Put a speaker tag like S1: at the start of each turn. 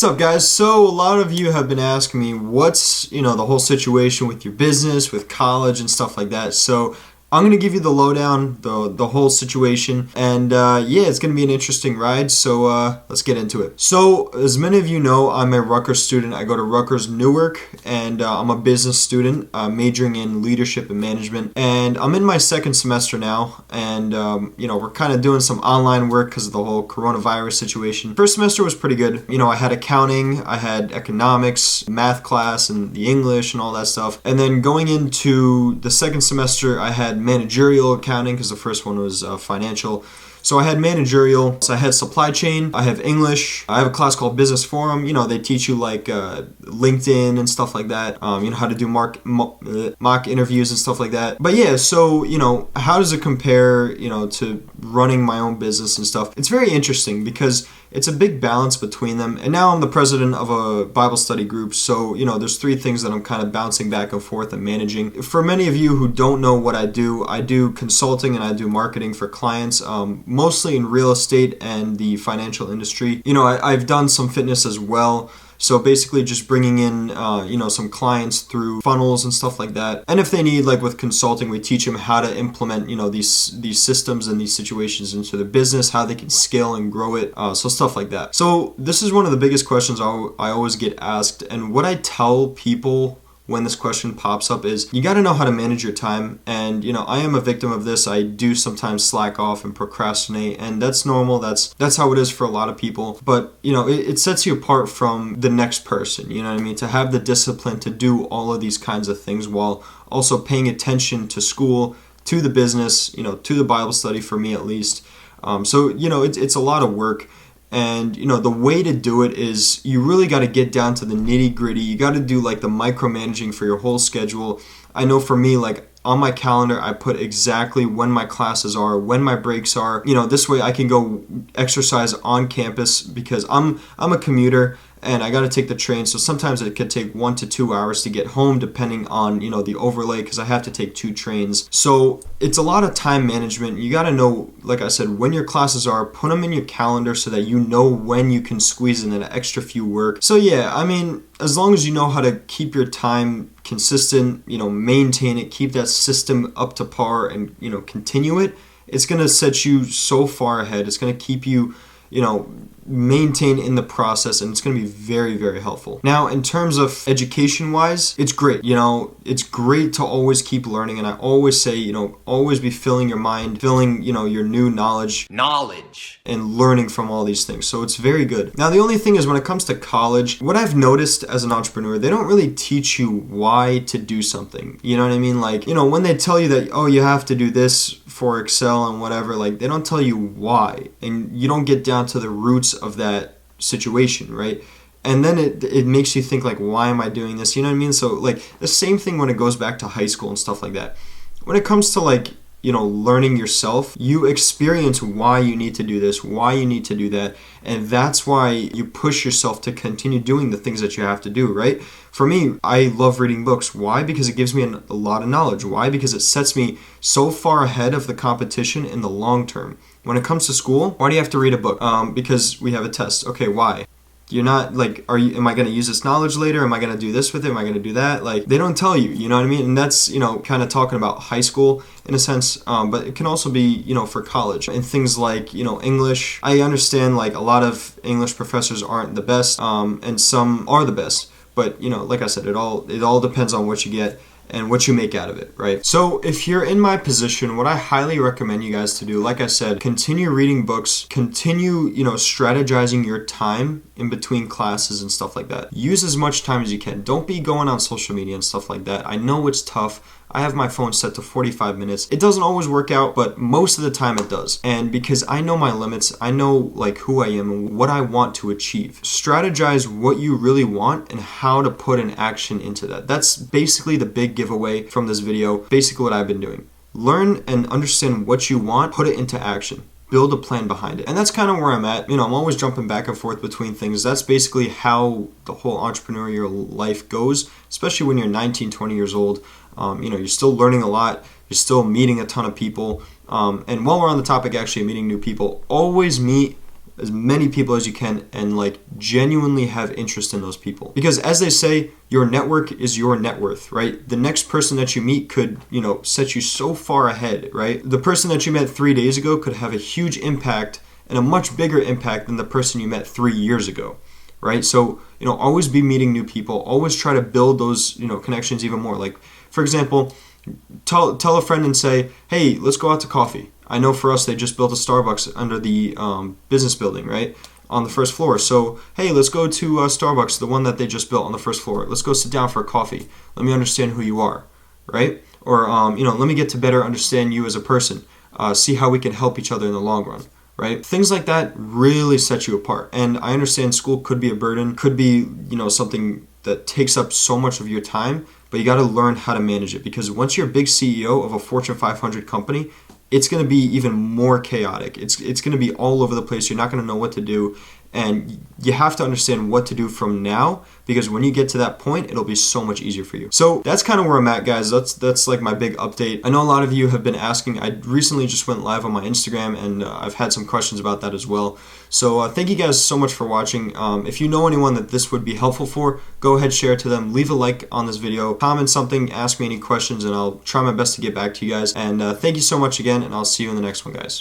S1: What's up, guys? So a lot of you have been asking me what's, the whole situation with your business, with college and stuff like that. So I'm going to give you the lowdown, the whole situation, and it's going to be an interesting ride, so let's get into it. So, as many of you know, I'm a Rutgers student. I go to Rutgers Newark, and I'm a business student, majoring in leadership and management, and I'm in my second semester now, and, we're kind of doing some online work because of the whole coronavirus situation. First semester was pretty good. I had accounting, I had economics, math class, and the English, and all that stuff, and then going into the second semester, I had managerial accounting because the first one was financial. So I had managerial, so I had supply chain, I have English, I have a class called Business Forum. They teach you like LinkedIn and stuff like that, how to do mock interviews and stuff like that. But yeah, so, how does it compare, to running my own business and stuff? It's very interesting because it's a big balance between them. And now I'm the president of a Bible study group. So, there's three things that I'm kind of bouncing back and forth and managing. For many of you who don't know what I do consulting and I do marketing for clients, mostly in real estate and the financial industry. I've done some fitness as well. So basically just bringing in, some clients through funnels and stuff like that. And if they need, like with consulting, we teach them how to implement, these systems and these situations into their business, how they can scale and grow it. So stuff like that. So this is one of the biggest questions I always get asked. And what I tell people when this question pops up is you got to know how to manage your time. And I am a victim of this. I do sometimes slack off and procrastinate, and that's normal. That's how it is for a lot of people. But it sets you apart from the next person, to have the discipline to do all of these kinds of things while also paying attention to school, to the business, to the Bible study, for me at least. It's a lot of work. And, the way to do it is you really got to get down to the nitty gritty. You got to do like the micromanaging for your whole schedule. I know for me, like on my calendar, I put exactly when my classes are, when my breaks are. This way I can go exercise on campus because I'm a commuter and I got to take the train. So sometimes it could take 1 to 2 hours to get home depending on, the overlay because I have to take 2 trains. So it's a lot of time management. You got to know, like I said, when your classes are, put them in your calendar so that you know when you can squeeze in an extra few work. So yeah, as long as you know how to keep your time consistent, maintain it, keep that system up to par and, continue it, it's going to set you so far ahead. It's going to keep you, maintain in the process, and it's going to be very, very helpful. Now, in terms of education-wise, it's great. It's great to always keep learning, and I always say, always be filling your mind, filling, your new knowledge, and learning from all these things. So it's very good. Now, the only thing is when it comes to college, what I've noticed as an entrepreneur, they don't really teach you why to do something. You know what I mean? Like, when they tell you that, oh, you have to do this for Excel and whatever, like they don't tell you why, and you don't get down to the roots of that situation, right? And then it makes you think like, why am I doing this? You know what I mean? So like the same thing when it goes back to high school and stuff like that. When it comes to like, learning yourself, you experience why you need to do this, why you need to do that. And that's why you push yourself to continue doing the things that you have to do, right? For me, I love reading books. Why? Because it gives me a lot of knowledge. Why? Because it sets me so far ahead of the competition in the long term. When it comes to school, why do you have to read a book? Because we have a test. Okay, why? You're not like, am I going to use this knowledge later? Am I going to do this with it? Am I going to do that? Like, they don't tell you, you know what I mean? And that's, kind of talking about high school in a sense, but it can also be, for college and things like, English. I understand like a lot of English professors aren't the best, and some are the best. But, like I said, it all depends on what you get and what you make out of it, right? So if you're in my position, what I highly recommend you guys to do, like I said, continue reading books, continue, strategizing your time in between classes and stuff like that. Use as much time as you can. Don't be going on social media and stuff like that. I know it's tough. I have my phone set to 45 minutes. It doesn't always work out, but most of the time it does. And because I know my limits, I know like who I am and what I want to achieve. Strategize what you really want and how to put an action into that. That's basically the big giveaway from this video. Basically what I've been doing. Learn and understand what you want, put it into action. Build a plan behind it. And that's kind of where I'm at. I'm always jumping back and forth between things. That's basically how the whole entrepreneurial life goes, especially when you're 19, 20 years old. You're still learning a lot. You're still meeting a ton of people. And while we're on the topic actually of meeting new people, always meet as many people as you can and like genuinely have interest in those people. Because as they say, your network is your net worth, right? The next person that you meet could, set you so far ahead, right? The person that you met 3 days ago could have a huge impact and a much bigger impact than the person you met 3 years ago, right? So, always be meeting new people, always try to build those, connections even more. Like, for example, tell a friend and say, hey, let's go out to coffee. I know for us, they just built a Starbucks under the business building, right, on the first floor. So, hey, let's go to Starbucks, the one that they just built on the first floor. Let's go sit down for a coffee. Let me understand who you are, right? Or, let me get to better understand you as a person. See how we can help each other in the long run, right? Things like that really set you apart. And I understand school could be a burden, could be, something that takes up so much of your time, but you got to learn how to manage it, because once you're a big CEO of a Fortune 500 company, it's going to be even more chaotic. It's going to be all over the place. You're not going to know what to do. And you have to understand what to do from now, because when you get to that point, it'll be so much easier for you. So that's kind of where I'm at, guys. That's like my big update. I know a lot of you have been asking. I recently just went live on my Instagram, and I've had some questions about that as well. So thank you guys so much for watching. If you know anyone that this would be helpful for, go ahead, share it to them. Leave a like on this video. Comment something, ask me any questions, and I'll try my best to get back to you guys. And thank you so much again, and I'll see you in the next one, guys.